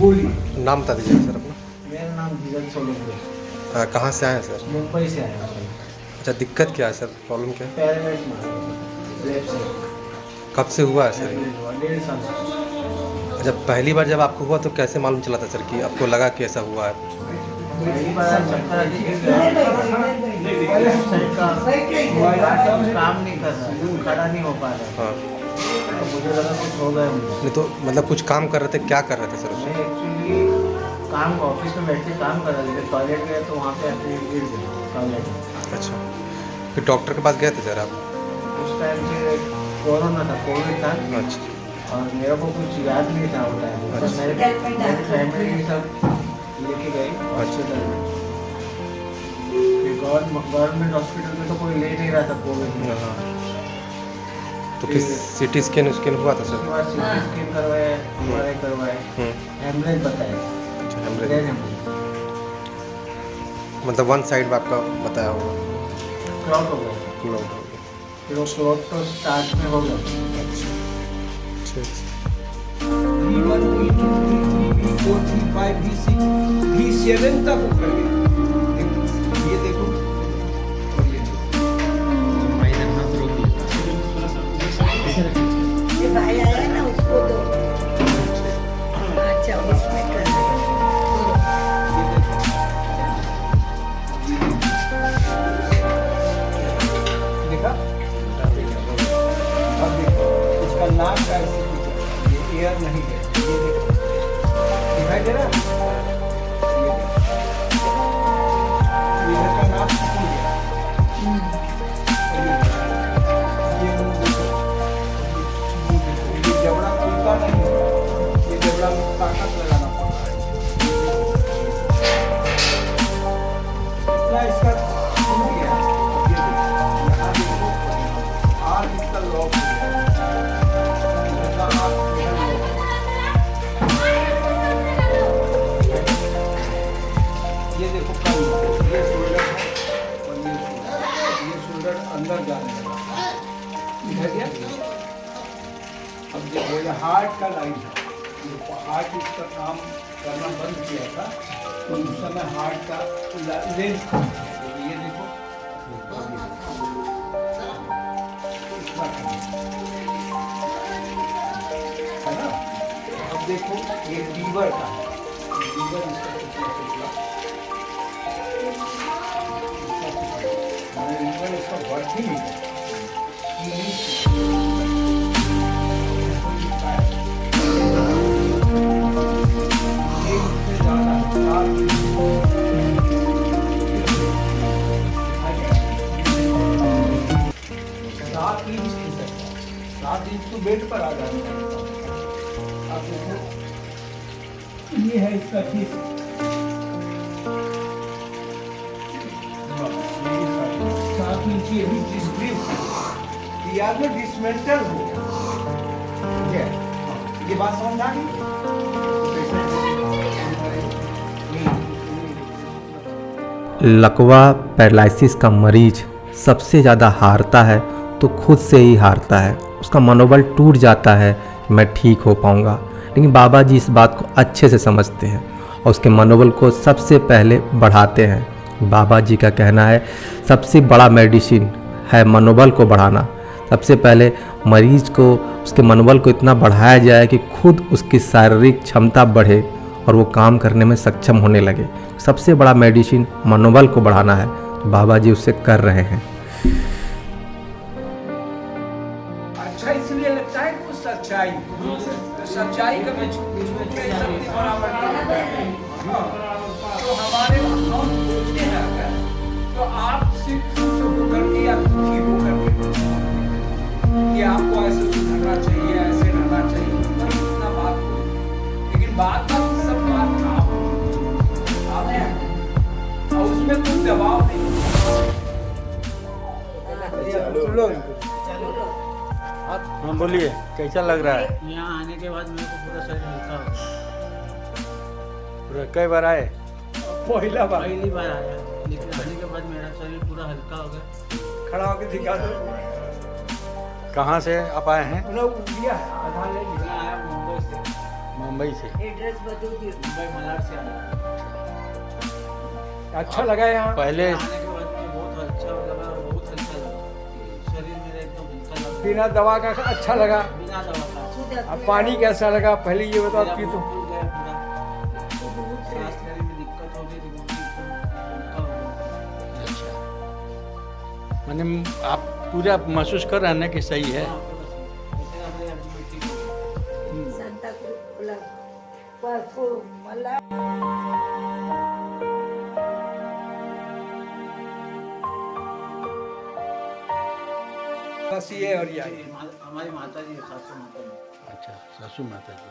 बोलिए। नाम बता दीजिए सर अपना। मेरा नाम धीरज सोलंकी। कहाँ से आए हैं सर? मुंबई से आया हूँ। अच्छा, दिक्कत क्या है सर? प्रॉब्लम क्या है? पैरालाइज मारा लेफ्ट साइड। कब से हुआ है सर ये? 1.5 साल से। अच्छा, पहली बार जब आपको हुआ तो कैसे मालूम चला था सर कि आपको लगा कि ऐसा हुआ है? पहली बार चक्कर आके गिर गया। लेफ्ट साइड का काम नहीं कर रहा, खड़ा नहीं हो पा रहा। हाँ, तो मुझे लगा कुछ हो गया मुझे। नहीं तो मतलब कुछ काम कर रहे थे, क्या कर रहे थे सर मैं उसमें? एक्चुअली काम ऑफिस में बैठ के काम कर रहा था, टॉयलेट गया तो वहाँ पे आके गिर गया टॉयलेट में। अच्छा, फिर डॉक्टर के पास गए थे सर आप? उस टाइम पे कोरोना था, कोविड था। अच्छा और मेरे को कुछ याद नहीं था वो टाइम पे। अच्छा। मेरी फैमिली सब लेके गए हॉस्पिटल में। फिर गवर्नमेंट हॉस्पिटल में तो कोई ले नहीं रहा था कोविड में। हाँ, तो फिर सीटी स्कैन हुआ था उसके सर? बाद सीटी स्कैन करवाए, MRI करवाए, एम्बुलेंस बताया। अच्छा, ब्रेन हेमरेज। एम्बुलेंस मतलब वन साइड में आपका बताया होगा क्लॉट हो गया। क्लोट हो गया। फिर वो क्लॉट तो स्टार्ट में हो गया। अच्छा, ठीक। V1, V2, V3, V4, V5, V6, V7 तक उतर गया। ये देखो और ये देखो। ये भाई आया ना उसको दो। अच्छा इसमें कर दे। देखा? अब देखो इसका नाक का ऐसे कुछ है। ये एयर नहीं है। ये देखो दिखाई दे रहा है? ये देखो। ये का नाक खुल गया। और ये मुंह देखो। ये जबड़ा खुलता नहीं है। ये जबड़ा में ताकत लगाना पड़ता है। इतना इसका खुल गया। ये देखो यहाँ देखो आँख इसका लॉक हो गया। इसका आँख इधर लॉक है। ये देखो कल ये शोल्डर है और ये शोल्डर अंदर जाने लगा। दिखाई दिया? अब देखो ये हार्ट का लाइन है। ये हार्ट इसका काम करना बंद किया था तो उस समय हार्ट का लेंस था। ये देखो इतना कम है ना। अब देखो ये लीवर का है। लीवर इसका कितना टुकड़ा मैंने लीवर इसका बढ़ ही नहीं है। सात इंच की सकता है। 7 इंच तो बेड पर आ जाता है। आप देखो ये है इसका डिस्क। 7 इंच ये भी डिस्क ये आगे डिसमेंटल हो गया। ठीक है, ये बात समझ आ गई? लकवा पैरालिसिस का मरीज सबसे ज़्यादा हारता है तो खुद से ही हारता है। उसका मनोबल टूट जाता है कि मैं ठीक हो पाऊँगा। लेकिन बाबा जी इस बात को अच्छे से समझते हैं और उसके मनोबल को सबसे पहले बढ़ाते हैं। बाबा जी का कहना है सबसे बड़ा मेडिसिन है मनोबल को बढ़ाना। सबसे पहले मरीज को उसके मनोबल को इतना बढ़ाया जाए कि खुद उसकी शारीरिक क्षमता बढ़े और वो काम करने में सक्षम होने लगे। सबसे बड़ा मेडिसिन मनोबल को बढ़ाना है। तो बाबा जी उससे कर रहे हैं। अच्छा इसलिए लगता है कि वो सच्चाई तो सच्चाई का भी छूट नहीं सकती बराबर नहीं। हाँ, तो हमारे हम बोलते हैं अगर तो आप सिर्फ खुश होकर के या दुखी होकर के कि आपको ऐसे सुधरना चाहिए, ऐसे रहना चाहिए, बस इतना बात हो। लेकिन बात सब बात आप हैं और उसमें कोई दबाव नहीं। हाँ बोलिए, कैसा लग रहा है? यहाँ आने के बाद मेरे को पूरा शरीर हल्का हो गया। पूरा कई बार आए? पहला बार पहली बार आया, लेकिन आने के बाद मेरा शरीर पूरा हल्का हो गया। खड़ा होकर दिखा दो। कहाँ से आप आए हैं? उन्हें दिया है आधा ले लिया। मैं आया मुंबई से। मुंबई से। एड्रेस बदल दियो। मुंबई मलाड से आया। अच्छा लगा यहाँ? पहले आने के बाद मुझे बहुत अच्छा लगा, बहुत अच्छा लगा। शरीर मेरा एकदम हल्का लगा। बिना दवा का अच्छा लगा। बिना दवा का। अब पानी कैसा लगा पहले ये बताओ मेरा कि तो मुंह फूल गया पूरा। सांस लेने में दिक्कत हो गई थी, मुंह एकदम हल्का हो गया। अच्छा, मैंने आप पूरा महसूस कर रहे हैं ना कि सही है। हाँ, बस ऐसे हमारे अभी में ठीक हो गया। सांता क्रूज बोला पासो मला बस ये और ये आई। हमारी माता जी, सासू माता जी। अच्छा, सासू माता जी।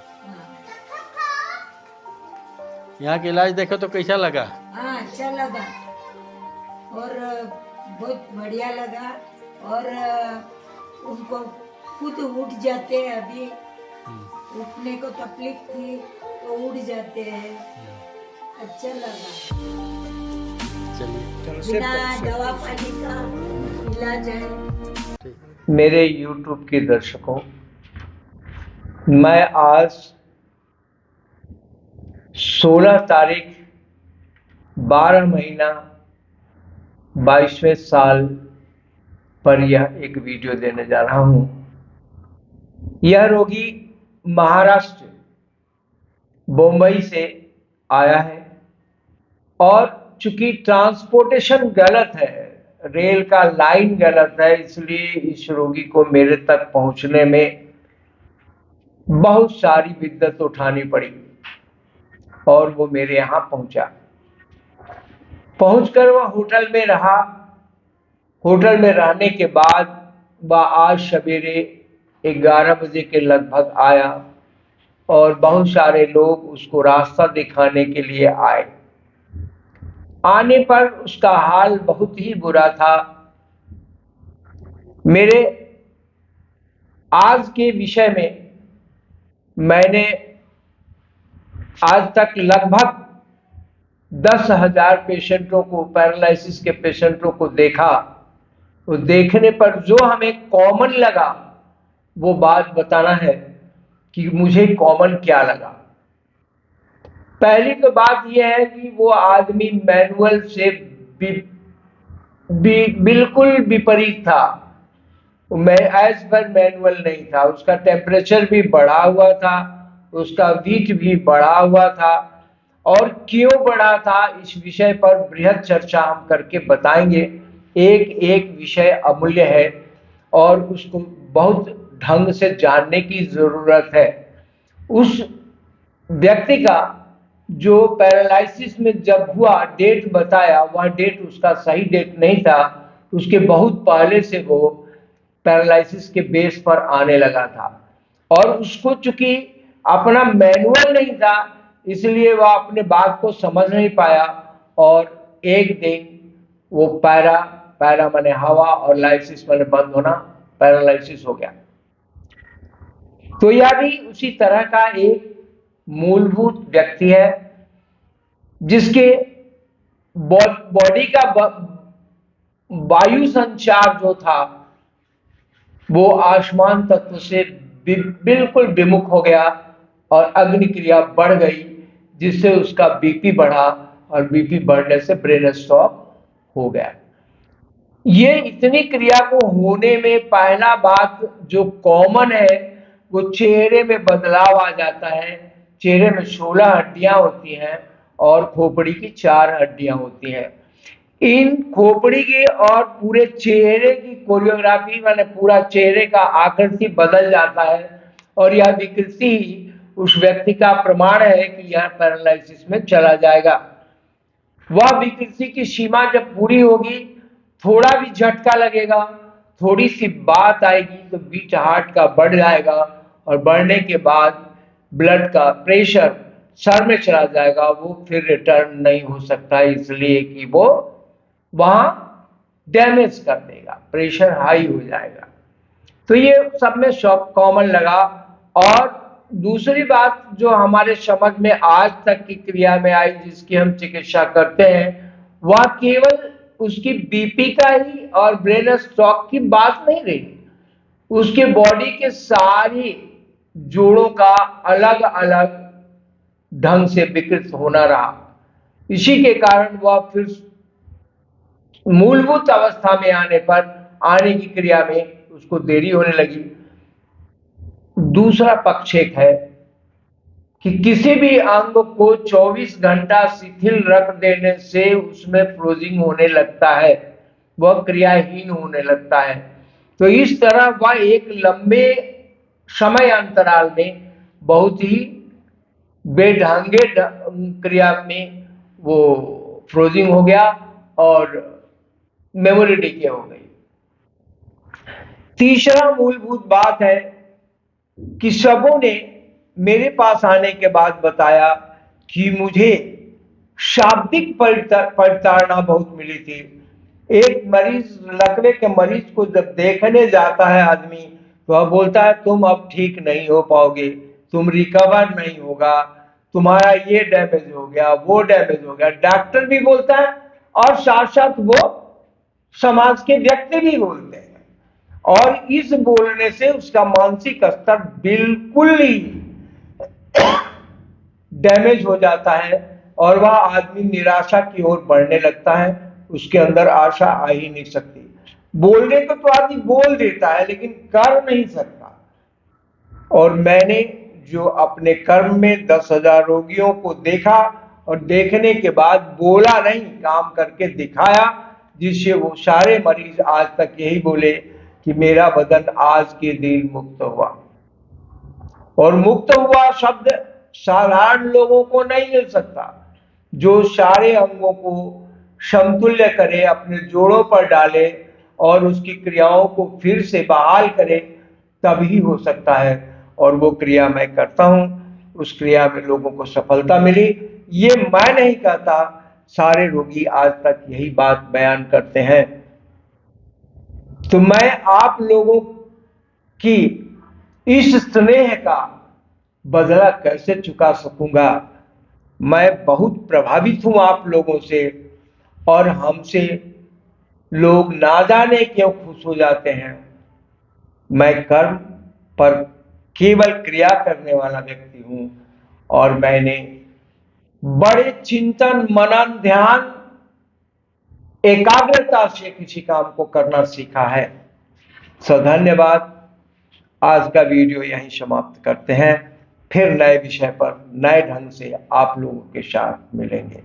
यहाँ के इलाज देखो तो कैसा लगा? हाँ अच्छा लगा और बहुत बढ़िया लगा और उनको खुद उठ जाते हैं। अभी उठने को तकलीफ थी तो उठ जाते हैं। अच्छा लगा। चलिए, बिना दवा पानी का इलाज है। मेरे YouTube के दर्शकों, मैं आज 16 तारीख 12 महीना 22वें साल पर यह एक वीडियो देने जा रहा हूं। यह रोगी महाराष्ट्र बम्बई से आया है और चूंकि ट्रांसपोर्टेशन गलत है, रेल का लाइन गलत है, इसलिए इस रोगी को मेरे तक पहुंचने में बहुत सारी विद्यत उठानी पड़ी और वो मेरे यहां पहुंचा। पहुंचकर वह होटल में रहा। होटल में रहने के बाद वह आज सवेरे 11 बजे के लगभग आया और बहुत सारे लोग उसको रास्ता दिखाने के लिए आए। आने पर उसका हाल बहुत ही बुरा था। मेरे आज के विषय में मैंने आज तक लगभग 10,000 पेशेंटों को, पैरालिसिस के पेशेंटों को देखा। तो देखने पर जो हमें कॉमन लगा वो बात बताना है कि मुझे कॉमन क्या लगा। पहली तो बात यह है कि वो आदमी मैनुअल से बिल्कुल विपरीत था। मैं एज पर मैनुअल नहीं था। उसका टेम्परेचर भी बढ़ा हुआ था, उसका वेट भी बढ़ा हुआ था और क्यों बढ़ा था इस विषय पर बृहद चर्चा हम करके बताएंगे। एक एक विषय अमूल्य है और उसको बहुत ढंग से जानने की जरूरत है। उस व्यक्ति का जो पैरालिसिस में जब हुआ, डेट बताया, वह डेट उसका सही डेट नहीं था। उसके बहुत पहले से वो पैरालिसिस के बेस पर आने लगा था और उसको चूंकि अपना मैनुअल नहीं था इसलिए वह अपने बात को समझ नहीं पाया और एक दिन वो पैरा माने हवा और लाइसिस माने बंद होना, पैरालिसिस हो गया। तो यह भी उसी तरह का एक मूलभूत व्यक्ति है जिसके बॉडी का वायु संचार जो था वो आसमान तत्व से बिल्कुल विमुख हो गया और अग्नि क्रिया बढ़ गई, जिससे उसका बीपी बढ़ा और बीपी बढ़ने से ब्रेन स्ट्रोक हो गया। ये इतनी क्रिया को होने में पहला बात जो कॉमन है वो चेहरे में बदलाव आ जाता है। चेहरे में 16 हड्डियां होती हैं और खोपड़ी की 4 हड्डियां होती हैं। इन खोपड़ी की और पूरे चेहरे की कोरियोग्राफी माने पूरा चेहरे का आकृति बदल जाता है और यह विकृति उस व्यक्ति का प्रमाण है कि यह पैरालिसिस में चला जाएगा। वह विकृति की सीमा जब पूरी होगी, थोड़ा भी झटका लगेगा, थोड़ी सी बात आएगी तो बीट हार्ट का बढ़ जाएगा और बढ़ने के बाद ब्लड का प्रेशर सर में चला जाएगा। वो फिर रिटर्न नहीं हो सकता इसलिए कि वो वहां डैमेज कर देगा, प्रेशर हाई हो जाएगा। तो ये सब में शॉक कॉमन लगा। और दूसरी बात जो हमारे समझ में आज तक की क्रिया में आई, जिसकी हम चिकित्सा करते हैं, वह केवल उसकी बीपी का ही और ब्रेन स्ट्रोक की बात नहीं रही। उसके बॉडी के सारी जोड़ों का अलग अलग ढंग से विकृत होना रहा। इसी के कारण वह फिर मूलभूत अवस्था में आने की क्रिया में उसको देरी होने लगी। दूसरा पक्ष एक है कि किसी भी अंग को 24 घंटा शिथिल रख देने से उसमें फ्रोजिंग होने लगता है, वह क्रियाहीन होने लगता है। तो इस तरह वह एक लंबे समय अंतराल में बहुत ही बेढंगे क्रिया में वो फ्रोजिंग हो गया और मेमोरी डीके हो गई। तीसरा मूलभूत बात है कि सबों ने मेरे पास आने के बाद बताया कि मुझे शाब्दिक प्रताड़ना बहुत मिली थी। एक मरीज, लकवे के मरीज को जब देखने जाता है आदमी, तो वह बोलता है तुम अब ठीक नहीं हो पाओगे, तुम रिकवर नहीं होगा, तुम्हारा ये डैमेज हो गया, वो डैमेज हो गया। डॉक्टर भी बोलता है और साथ साथ वो समाज के व्यक्ति भी बोलते हैं, और इस बोलने से उसका मानसिक स्तर बिल्कुल ही डैमेज हो जाता है और वह आदमी निराशा की ओर बढ़ने लगता है। उसके अंदर आशा आ ही नहीं सकती। बोलने को तो आदमी बोल देता है लेकिन कर नहीं सकता। और मैंने जो अपने कर्म में 10,000 रोगियों को देखा और देखने के बाद बोला नहीं, काम करके दिखाया, जिससे वो सारे मरीज आज तक यही बोले कि मेरा बदन आज के दिन मुक्त हुआ। और मुक्त हुआ शब्द साधारण लोगों को नहीं मिल सकता। जो सारे अंगों को समतुल्य करे, अपने जोड़ों पर डाले और उसकी क्रियाओं को फिर से बहाल करे, तभी हो सकता है। और वो क्रिया मैं करता हूं, उस क्रिया में लोगों को सफलता मिली। ये मैं नहीं कहता, सारे रोगी आज तक यही बात बयान करते हैं। तो मैं आप लोगों की इस स्नेह का बदला कैसे चुका सकूंगा। मैं बहुत प्रभावित हूं आप लोगों से, और हमसे लोग ना जाने क्यों खुश हो जाते हैं। मैं कर्म पर केवल क्रिया करने वाला व्यक्ति हूं, और मैंने बड़े चिंतन, मनन, ध्यान, एकाग्रता से किसी काम को करना सीखा है। धन्यवाद। आज का वीडियो यहीं समाप्त करते हैं। फिर नए विषय पर नए ढंग से आप लोगों के साथ मिलेंगे।